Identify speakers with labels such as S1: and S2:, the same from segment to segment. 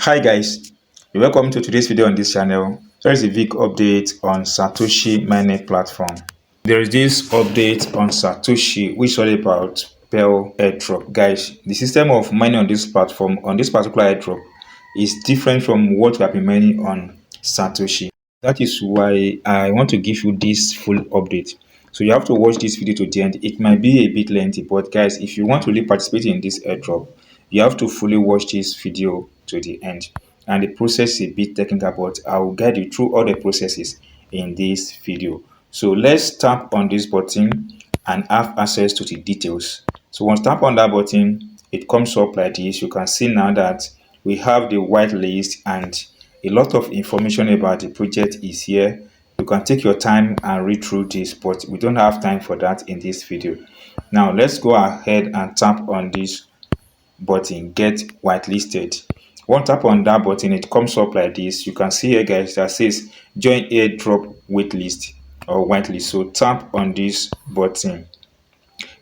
S1: Hi guys, welcome to today's video on this channel. There is a big update on Satoshi mining platform. There is this update on Satoshi which is all about Pell airdrop. Guys, the system of mining on this platform, on this particular airdrop, is different from what we have been mining on Satoshi. That is why I want to give you this full update. So you have to watch this video to the end. It might be a bit lengthy, but guys, if you want to really participate in this airdrop, you have to fully watch this video to the end. And the process is a bit technical, but I will guide you through all the processes in this video. So let's tap on this button and have access to the details. So once tap on that button, it comes up like this. You can see now that we have the whitelist and a lot of information about the project is here. You can take your time and read through this, but we don't have time for that in this video. Now let's go ahead and tap on this button, get whitelisted. One tap on that button, it comes up like this. You can see here guys that says join airdrop waitlist or whitelist. So tap on this button.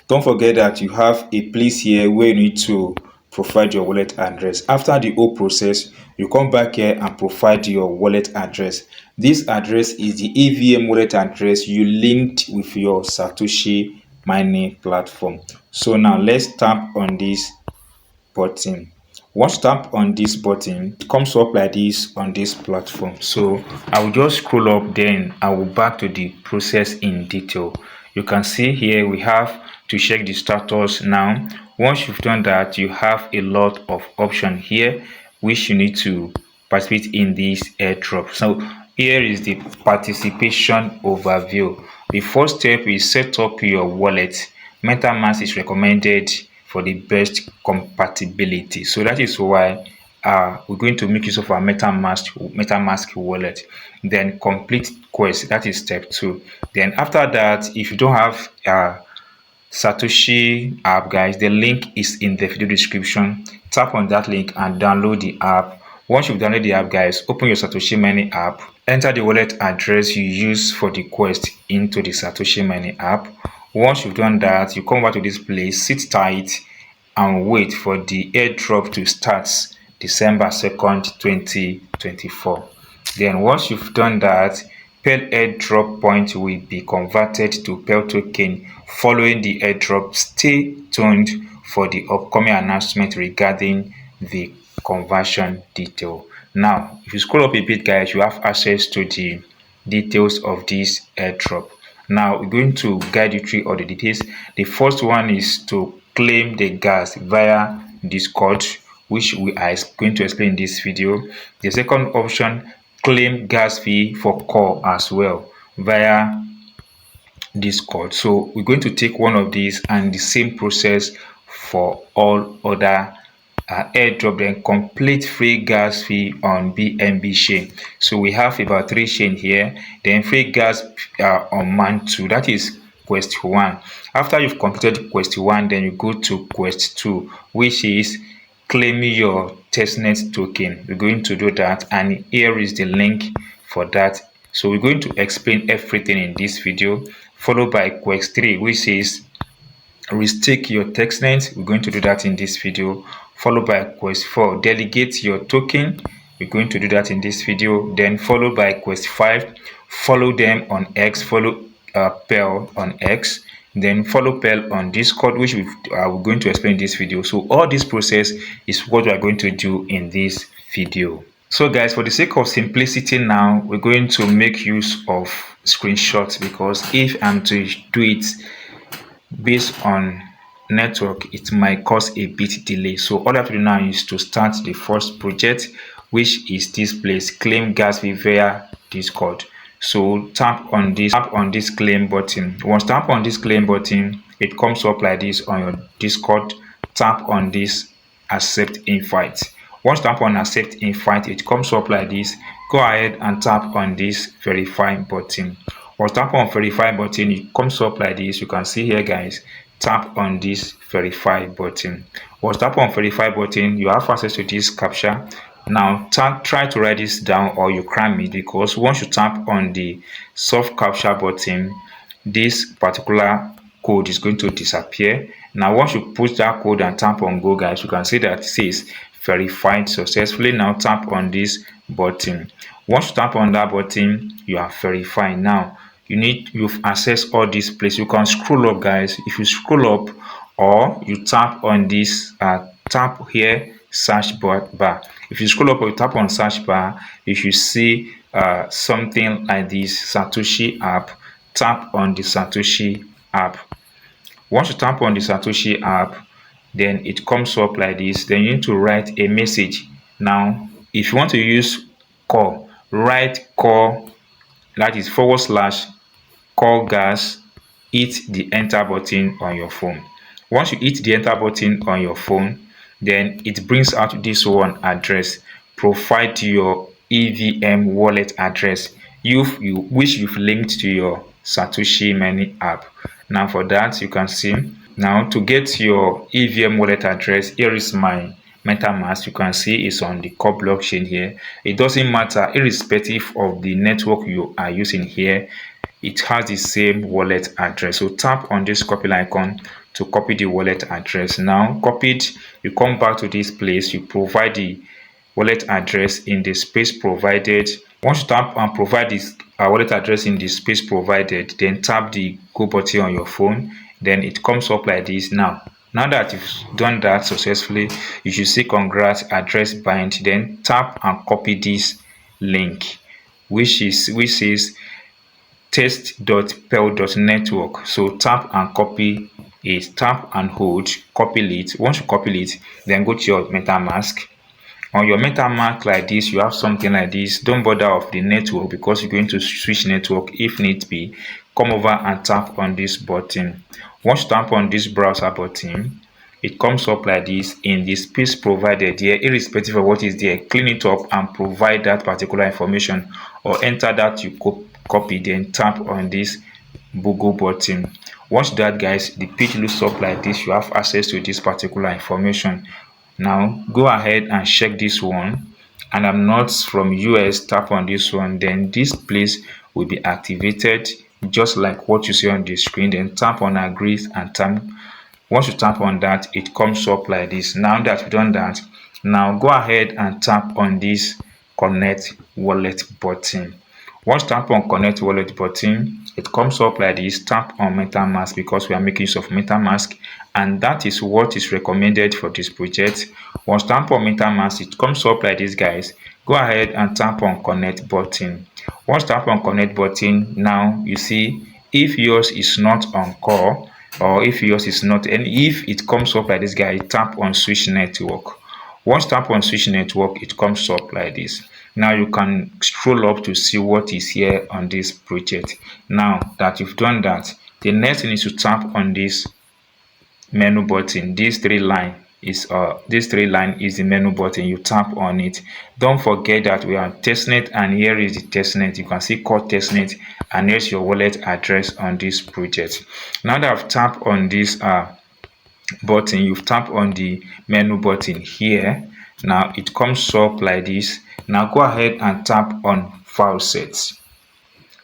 S1: Don't forget that you have a place here where you need to provide your wallet address. After the whole process, you come back here and provide your wallet address. This address is the EVM wallet address you linked with your Satoshi mining platform. So now let's tap on this button. Once tap on this button, it comes up like this on this platform. So I will just scroll up, then I will back to the process in detail. You can see here we have to check the status. Now once you've done that, you have a lot of options here which you need to participate in this airdrop. So here is the participation overview. The first step is set up your wallet. MetaMask is recommended for the best compatibility. So that is why we're going to make use of our MetaMask wallet. Then complete quest, that is step 2. Then after that, if you don't have Satoshi app, guys, the link is in the video description. Tap on that link and download the app. Once you've downloaded the app, guys, open your Satoshi mining app, enter the wallet address you use for the quest into the Satoshi mining app. Once you've done that, you come back to this place, sit tight and wait for the airdrop to start December 2nd, 2024. Then once you've done that, Pell airdrop point will be converted to Pell token following the airdrop. Stay tuned for the upcoming announcement regarding the conversion detail. Now, if you scroll up a bit, guys, you have access to the details of this airdrop. Now we're going to guide you through all the details. The first one is to claim the gas via Discord, which we are going to explain in this video. The second option, claim gas fee for call as well via Discord. So we're going to take one of these and the same process for all other airdrop. Then complete free gas fee on BNB chain. So we have about 3 chain here. Then free gas on man 2, that is quest 1. After you've completed quest 1, then you go to quest 2, which is claiming your testnet token. We're going to do that, and here is the link for that. So we're going to explain everything in this video, followed by quest 3, which is restake your testnet. We're going to do that in this video, followed by quest 4, delegate your token. We're going to do that in this video. Then followed by quest 5, follow them on X, follow Pell on X, then follow Pell on Discord, which we're going to explain in this video. So all this process is what we are going to do in this video. So guys, for the sake of simplicity, now we're going to make use of screenshots, because if I'm to do it based on network, it might cause a bit delay. So all I have to do now is to start the first project, which is this place, claim gas fee via Discord. So tap on this claim button. Once tap on this claim button, it comes up like this on your Discord. Tap on this accept invite. Once tap on accept invite, it comes up like this. Go ahead and tap on this verify button. Once tap on verify button, it comes up like this. You can see here, guys, tap on this verify button. Once tap on verify button, you have access to this captcha. Now try to write this down or you cram it, because once you tap on the soft captcha button, this particular code is going to disappear. Now once you put that code and tap on go, guys, you can see that it says verified successfully. Now tap on this button. Once you tap on that button, you are verified. Now you've accessed all these places. You can scroll up, guys. If you scroll up, or you tap on this tap here, search bar. If you scroll up or you tap on search bar, you should see something like this, Satoshi app. Tap on the Satoshi app. Once you tap on the Satoshi app, then it comes up like this. Then you need to write a message. Now if you want to use call, write call, that is / call gas, hit the enter button on your phone. Once you hit the enter button on your phone, then it brings out this one address. Provide your EVM wallet address which you've linked to your Satoshi Money app. Now for that, you can see, now to get your EVM wallet address, here is my MetaMask. You can see it's on the core blockchain here. It doesn't matter, irrespective of the network you are using here, it has the same wallet address. So tap on this copy icon to copy the wallet address. Now copied, you come back to this place, you provide the wallet address in the space provided. Once you tap and provide this wallet address in the space provided, then tap the go button on your phone. Then it comes up like this. Now that you've done that successfully, you should see congrats address bind. Then tap and copy this link, which is test.pell.network. So tap and copy it, tap and hold, copy it. Once you copy it, then go to your MetaMask. On your MetaMask like this, you have something like this. Don't bother of the network because you're going to switch network if need be. Come over and tap on this button. Once you tap on this browser button, it comes up like this in the space provided here. Irrespective of what is there, clean it up and provide that particular information, or enter that you copy, then tap on this Google button. Once that, guys, the page looks up like this. You have access to this particular information. Now go ahead and check this one, and I'm not from US. Tap on this one, then this place will be activated just like what you see on the screen. Then tap on agree and tap. Once you tap on that, it comes up like this. Now that you've done that, now go ahead and tap on this connect wallet button. Once you tap on connect wallet button, it comes up like this. Tap on MetaMask because we are making use of MetaMask, and that is what is recommended for this project. Once tap on MetaMask, it comes up like this, guys. Go ahead and tap on connect button. Once tap on connect button, now you see if yours is not on call, or if yours is not, and if it comes up like this, guy, tap on switch network. Once tap on switch network, it comes up like this. Now you can scroll up to see what is here on this project. Now that you've done that, the next thing is to tap on this menu button. This three line is the menu button. You tap on it. Don't forget that we are testnet, and here is the testnet. You can see core testnet, and here's your wallet address on this project. Now that I've tapped on this button, you've tapped on the menu button here. Now it comes up like this. Now go ahead and tap on file sets.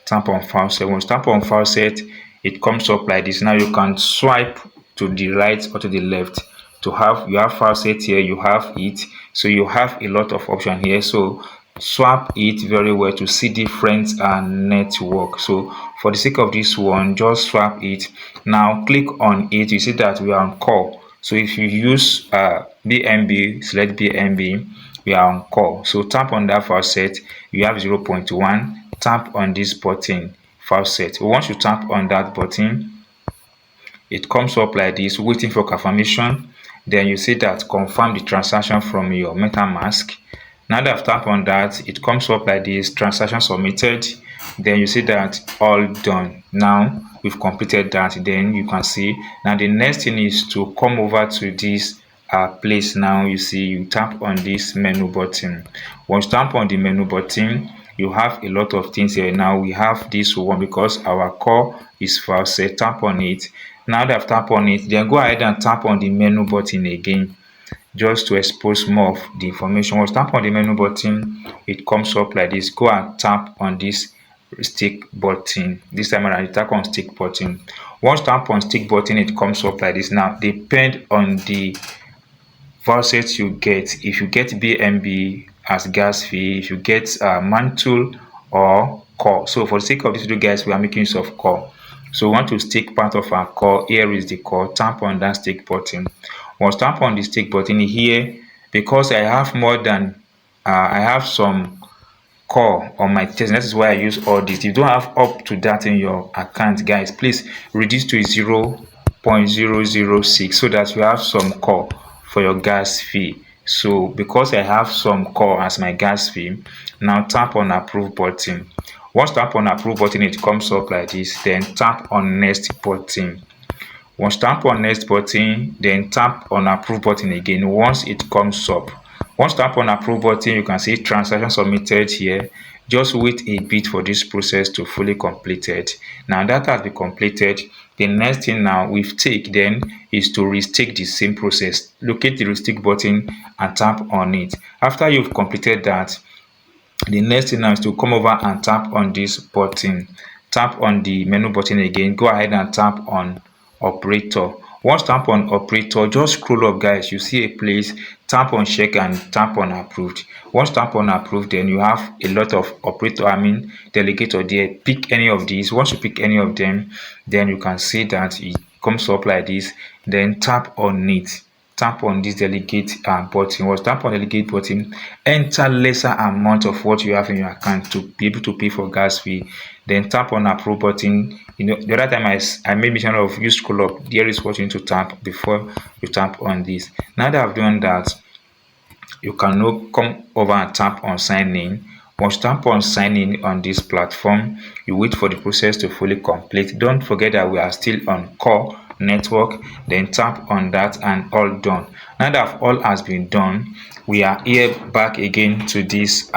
S1: Tap on file set. Once tap on file set, it comes up like this. Now you can swipe to the right or to the left to have, you have file set here, you have it, so you have a lot of options here. So swap it very well to see different network. So for the sake of this one, just swap it. Now click on it. You see that we are on call. So if you use BNB, select BNB, we are on call. So tap on that file set. You have 0.1. Tap on this button, file set. Once you tap on that button, it comes up like this, waiting for confirmation. Then you see that confirm the transaction from your MetaMask. Now that I've tapped on that, it comes up like this, transaction submitted. Then you see that all done. Now we've completed that. Then you can see, now the next thing is to come over to this place. Now you see, you tap on this menu button. Once you tap on the menu button, you have a lot of things here. Now we have this one because our core is file set. Tap on it. Now that I've tapped on it, then go ahead and tap on the menu button again, just to expose more of the information. Once tap on the menu button, it comes up like this. Go and tap on this stick button. This time around, you tap on stick button. Once tap on stick button, it comes up like this. Now depend on the vouchers you get. If you get BNB as gas fee, if you get mantle or core. So for the sake of this video guys, we are making use of core. So we want to stake part of our core. Here is the core. Tap on that stake button. Once tap on the stake button here, because I have more than I have some core on my test. That is why I use all this. If you don't have up to that in your account guys, please reduce to 0.006 so that you have some core for your gas fee. So because I have some core as my gas fee, now tap on approve button. Once tap on approve button, it comes up like this. Then tap on next button. Once tap on next button, then tap on approve button again once it comes up. Once tap on approve button, you can see transaction submitted here. Just wait a bit for this process to fully completed. Now that has been completed. The next thing now with take then is to restake the same process. Locate the restake button and tap on it. After you've completed that, the next thing now is to come over and tap on this button. Tap on the menu button again. Go ahead and tap on operator. Once tap on operator, just scroll up guys. You see a place, tap on check and tap on approved. Once tap on approved, then you have a lot of operator, delegator there. Pick any of these. Once you pick any of them, then you can see that it comes up like this. Then tap on it. Tap on this delegate button. Once tap on delegate button, enter lesser amount of what you have in your account to be able to pay for gas fee. Then tap on approve button. You know, the other time I made mention of you scroll up. There is what you need to tap before you tap on this. Now that I've done that, you can now come over and tap on sign in. Once tap on sign in on this platform, you wait for the process to fully complete. Don't forget that we are still on core network. Then tap on that and all done. Now that all has been done, we are here back again to this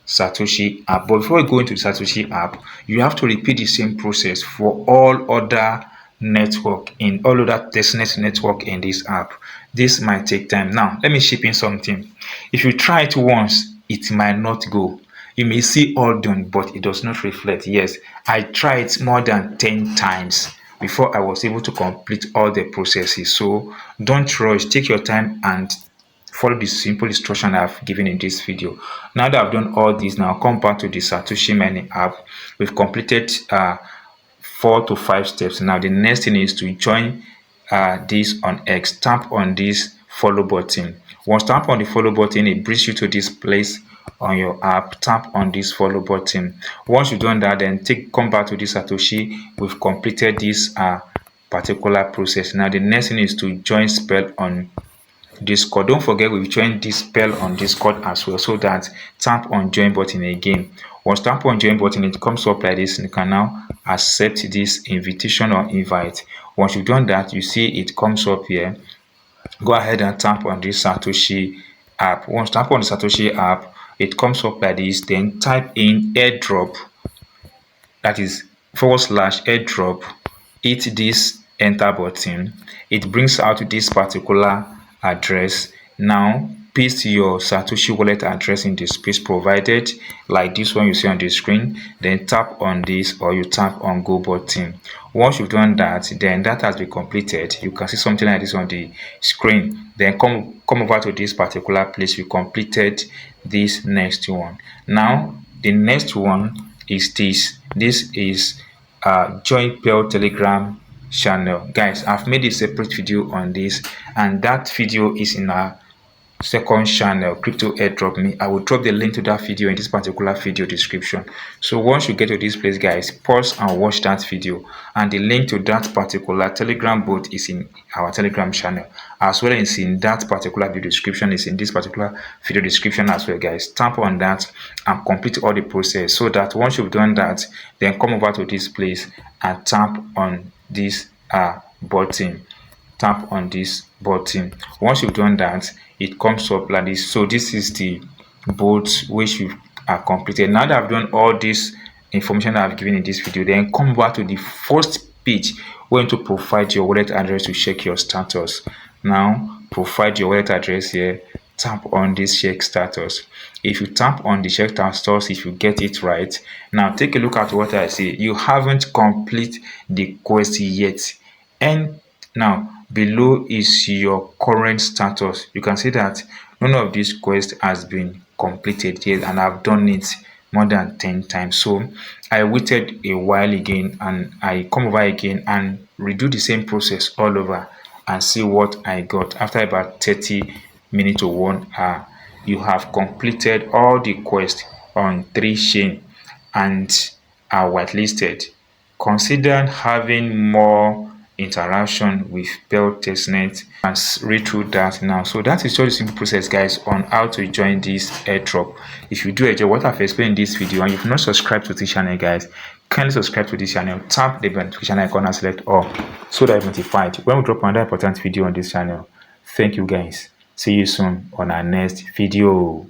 S1: Satoshi app. But before we go into the Satoshi app, you have to repeat the same process for all other network in all other testnet network in this app. This might take time. Now let me ship in something. If you try it once, it might not go. You may see all done, but it does not reflect. Yes, I tried more than 10 times before I was able to complete all the processes. So don't rush, take your time and follow the simple instruction I've given in this video. Now that I've done all this, now come back to the Satoshi mining app. We've completed 4 to 5 steps. Now the next thing is to join this on X. Tap on this follow button. Once tap on the follow button, it brings you to this place on your app. Tap on this follow button. Once you've done that, then come back to this Satoshi. We've completed this particular process. Now the next thing is to join Pell on Discord. Don't forget we've joined this Pell on Discord as well, so that tap on join button again. Once tap on join button, it comes up like this and you can now accept this invitation or invite. Once you've done that, you see it comes up here. Go ahead and tap on this Satoshi app. Once tap on the Satoshi app, it comes up like this. Then type in airdrop, that is /airdrop. Hit this enter button. It brings out this particular address. Now paste your Satoshi wallet address in the space provided, like this one you see on the screen. Then tap on this or you tap on go button. Once you've done that, then that has been completed. You can see something like this on the screen. Then come over to this particular place. You completed this next one. Now the next one is this. This is join Pell Telegram channel. Guys, I've made a separate video on this, and that video is in our second channel, Crypto Airdrop Me. I will drop the link to that video in this particular video description. So once you get to this place guys, pause and watch that video, and the link to that particular Telegram bot is in our Telegram channel, as well as in that particular video description is in this particular video description as well guys. Tap on that and complete all the process, so that once you've done that, then come over to this place and tap on this button. Tap on this button. Once you've done that, it comes up like this. So this is the boat which you are completed. Now that I've done all this information that I've given in this video, then come back to the first page where to provide your wallet address to check your status. Now provide your wallet address here. Tap on this check status. If you tap on the check status, if you get it right, now take a look at what I say. You haven't complete the quest yet, and now below is your current status. You can see that none of this quest has been completed yet, and I've done it more than 10 times. So I waited a while again, and I come over again and redo the same process all over and see what I got. After about 30 minutes to 1 hour, you have completed all the quests on 3 chain and are whitelisted. Consider having more interaction with Pell testnet and read through that now. So that is just a simple process, guys, on how to join this airdrop. If you do enjoy what I've explained in this video and you've not subscribed to this channel, guys, kindly subscribe to this channel, tap the notification icon and select all so that you're notified when we drop another important video on this channel. Thank you, guys. See you soon on our next video.